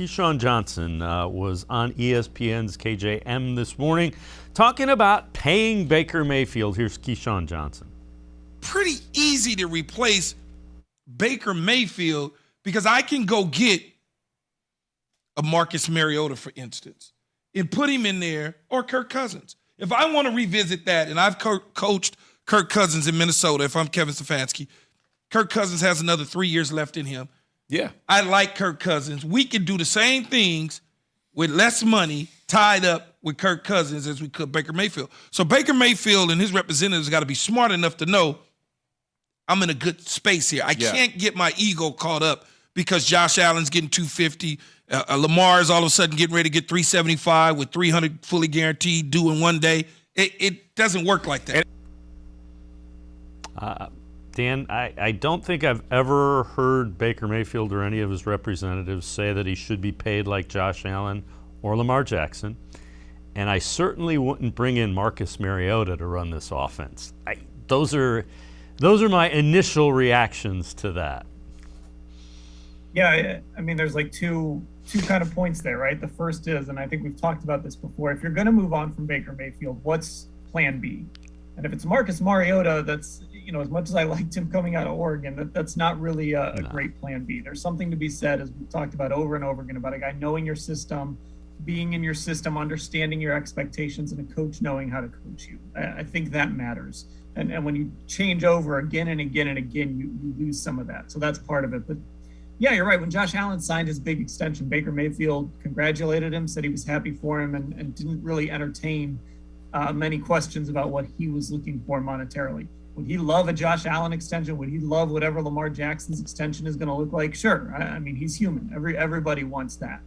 Keyshawn Johnson was on ESPN's KJM this morning talking about paying Baker Mayfield. Here's Keyshawn Johnson. Pretty easy to replace Baker Mayfield because I can go get a Marcus Mariota, for instance, and put him in there, or Kirk Cousins. If I want to revisit that, and I've coached Kirk Cousins in Minnesota, if I'm Kevin Stefanski, Kirk Cousins has another 3 years left in him. Yeah. I like Kirk Cousins. We can do the same things with less money tied up with Kirk Cousins as we could Baker Mayfield. So Baker Mayfield and his representatives got to be smart enough to know I'm in a good space here. I can't get my ego caught up because Josh Allen's getting 250. Lamar's all of a sudden getting ready to get 375 with 300 fully guaranteed due in one day. It doesn't work like that. Dan, I don't think I've ever heard Baker Mayfield or any of his representatives say that he should be paid like Josh Allen or Lamar Jackson. And I certainly wouldn't bring in Marcus Mariota to run this offense. Those are my initial reactions to that. Yeah, I mean, there's like two kind of points there, right? The first is, and I think we've talked about this before, if you're going to move on from Baker Mayfield, what's plan B? And if it's Marcus Mariota, that's, as much as I liked him coming out of Oregon, that's not really a great plan B. There's something to be said, as we've talked about over and over again, about a guy knowing your system, being in your system, understanding your expectations, and a coach knowing how to coach you. I think that matters. And when you change over again and again and again, you lose some of that. So that's part of it. But yeah, you're right. When Josh Allen signed his big extension, Baker Mayfield congratulated him, said he was happy for him, and didn't really entertain many questions about what he was looking for monetarily. Would he love a Josh Allen extension? Would he love whatever Lamar Jackson's extension is going to look like? Sure. I mean, he's human. Everybody wants that.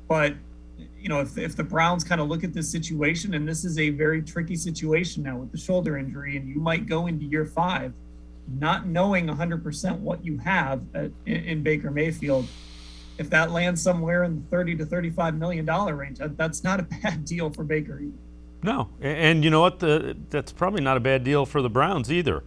But, if the Browns kind of look at this situation, and this is a very tricky situation now with the shoulder injury, and you might go into year 5 not knowing 100% what you have in Baker Mayfield. If that lands somewhere in the $30 to $35 million range, that's not a bad deal for Baker either. No, and you know what? That's probably not a bad deal for the Browns either.